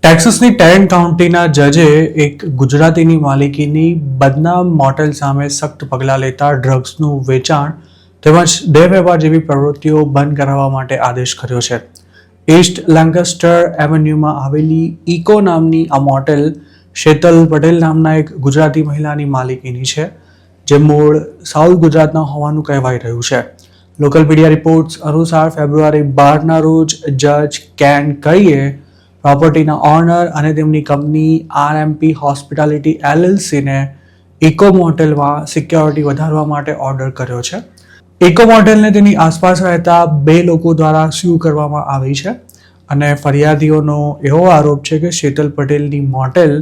ટેક્સાસની ટેરન કાઉન્ટીના જજે એક ગુજરાતીની માલિકીની બદનામ મોટેલ સામે સખ્ત પગલાં લેતા ડ્રગ્સનું વેચાણ તેમજ દેહ વેપાર જેવી પ્રવૃત્તિઓ બંધ કરાવવા માટે આદેશ કર્યો છે. ઈસ્ટ લેન્કેસ્ટર એવન્યુમાં આવેલી ઇકો નામની આ મોટેલ શેતલ પટેલ નામના એક ગુજરાતી મહિલાની માલિકીની છે, જે મૂળ સાઉથ ગુજરાતના હોવાનું કહેવાય રહ્યું છે. લોકલ મીડિયા રિપોર્ટ્સ અનુસાર ફેબ્રુઆરી 12ના રોજ જજ કેન કરીએ પ્રોપર્ટીના ઓનર અને તેમની કંપની RMP હોસ્પિટાલિટી LLCને ઇકો મોટેલમાં સિક્યોરિટી વધારવા માટે ઓર્ડર કર્યો છે. ઇકો મોટેલને તેની આસપાસ રહેતા 2 લોકો દ્વારા સ્યુ કરવામાં આવી છે અને ફરિયાદીઓનો એવો આરોપ છે કે શેતલ પટેલની મોટેલ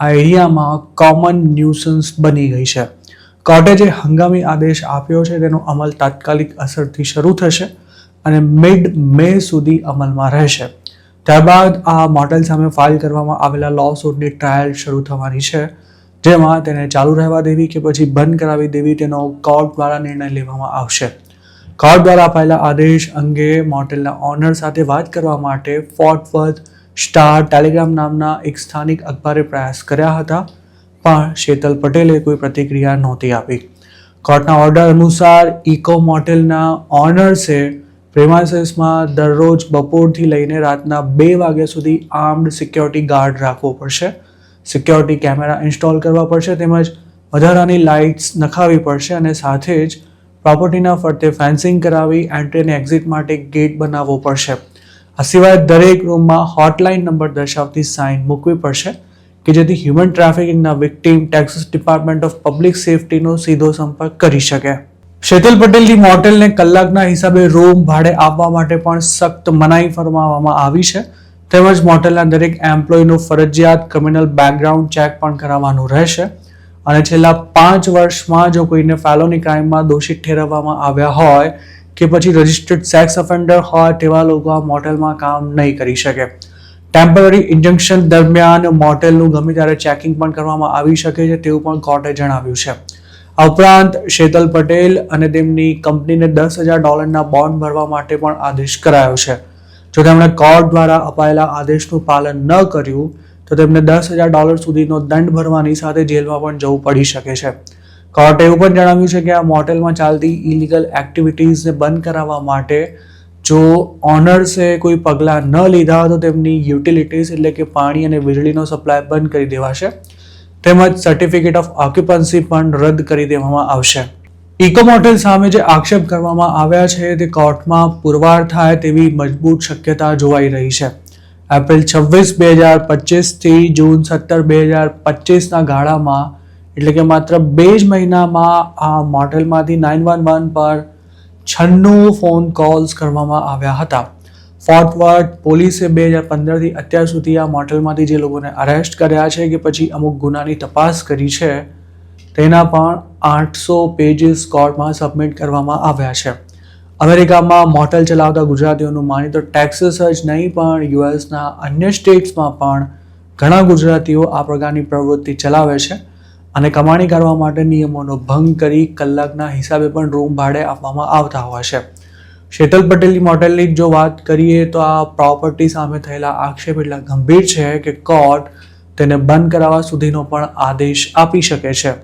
આ એરિયામાં કોમન ન્યુસન્સ બની ગઈ છે. કોર્ટે જે હંગામી આદેશ આપ્યો છે તેનો અમલ તાત્કાલિક અસરથી શરૂ થશે અને મિડ-મે સુધી અમલમાં રહેશે. ત્યારબાદ આ મોટેલ સામે ફાઇલ કરવામાં આવેલા લોસૂટની ટ્રાયલ શરૂ થવાની છે, જેમાં તેને ચાલુ રહેવા દેવી કે પછી બંધ કરાવી દેવી તેનો કોર્ટ દ્વારા નિર્ણય લેવામાં આવશે. કોર્ટ દ્વારા અપાયેલા આદેશ અંગે મોટેલના ઓનર સાથે વાત કરવા માટે ફોર્ટ વર્થ સ્ટાર ટેલિગ્રામ નામના એક સ્થાનિક અખબારે પ્રયાસ કર્યા હતા, પણ શેતલ પટેલે કોઈ પ્રતિક્રિયા નહોતી આપી. કોર્ટના ઓર્ડર અનુસાર ઇકો મોટેલના ઓનર્સે પ્રેમાઇસીસમાં દરરોજ બપોરથી લઈને રાતના 2 વાગ્યા સુધી આર્મ્ડ સિક્યોરિટી ગાર્ડ રાખવો પડશે, સિક્યોરિટી કેમેરા ઇન્સ્ટોલ કરવા પડશે તેમજ વધારાની લાઇટ્સ નખાવવી પડશે અને સાથે જ પ્રોપર્ટીના ફરતે ફેન્સિંગ કરાવી એન્ટ્રી અને એક્ઝિટ માટે ગેટ બનાવવો પડશે. આ સિવાય દરેક રૂમમાં હોટલાઇન નંબર દર્શાવતી સાઇન મૂકવી પડશે કે જેથી હ્યુમન ટ્રાફિકિંગના victim Texas department of public સેફટીનો સીધો સંપર્ક કરી શકે. શેતલ પટેલની મોટેલને કલાકના હિસાબે રૂમ ભાડે આપવા માટે પણ સખ્ત મનાઈ ફરમાવવામાં આવી છે તેમજ મોટેલના દરેક એમ્પ્લોયનું ફરજિયાત ક્રિમિનલ બેકગ્રાઉન્ડ ચેક પણ કરાવવાનું રહેશે અને છેલ્લા 5 વર્ષમાં જો કોઈને ફેલોની ક્રાઇમમાં દોષિત ઠેરવવામાં આવ્યા હોય કે પછી રજિસ્ટર્ડ સેક્સ ઓફેન્ડર હોય તેવા લોકો આ મોટેલમાં કામ નહીં કરી શકે. ટેમ્પરરી ઇન્જંક્શન દરમિયાન મોટેલનું ગમે ત્યારે ચેકિંગ પણ કરવામાં આવી શકે છે તેવું પણ કોર્ટે જણાવ્યું છે. આ ઉપરાંત શેતલ પટેલ અને તેમની કંપનીને $10,000 બોન્ડ ભરવા માટે પણ આદેશ કરાયો છે. જો તેમણે કોર્ટ દ્વારા અપાયેલા આદેશનું પાલન ન કર્યું તો તેમને $10,000 સુધીનો દંડ ભરવાની સાથે જેલમાં પણ જવું પડી શકે છે. કોર્ટે એવું પણ જણાવ્યું છે કે આ મોટેલમાં ચાલતી ઇલીગલ એક્ટિવિટીઝને બંધ કરાવવા માટે જો ઓનર્સે કોઈ પગલાં ન લીધા તો તેમની યુટિલિટીઝ એટલે કે પાણી અને વીજળીનો સપ્લાય બંધ કરી દેવાશે તેમજ સર્ટિફિકેટ ઓફ ઓક્યુપન્સી પણ રદ કરી દેવામાં આવશે. ઇકો મોટેલ સામે જે આક્ષેપ કરવામાં આવ્યા છે તે કોર્ટમાં પુરવાર થાય તેવી મજબૂત શક્યતા જોવાઈ રહી છે. એપ્રિલ 26, 2025 થી જૂન 17, 2025ના ગાળામાં એટલે કે માત્ર 2 જ મહિનામાં આ મોટેલમાંથી 911 પર 96 ફોન કોલ્સ કરવામાં આવ્યા હતા. ફોર્ટ વર્થ પોલીસે 2015થી અત્યાર સુધી આ મોટેલમાંથી જે લોકોને અરેસ્ટ કર્યા છે કે પછી અમુક ગુનાની તપાસ કરી છે તેના પણ 800 પેજીસ કોર્ટમાં સબમિટ કરવામાં આવ્યા છે. અમેરિકામાં મોટેલ ચલાવતા ગુજરાતીઓનું માની તો ટેક્સાસ જ નહીં પણ યુએસના અન્ય સ્ટેટ્સમાં પણ ઘણા ગુજરાતીઓ આ પ્રકારની પ્રવૃત્તિ ચલાવે છે અને કમાણી કરવા માટે નિયમોનો ભંગ કરી કલાકના હિસાબે પણ રૂમ ભાડે આપવામાં આવતા હોય છે. શેતલ પટેલની મોટેલની જો વાત કરીએ તો આ પ્રોપર્ટી સામે થયેલા આક્ષેપ એટલા ગંભીર છે કે કોર્ટ તેને બંધ કરાવવા સુધીનો પણ આદેશ આપી શકે છે.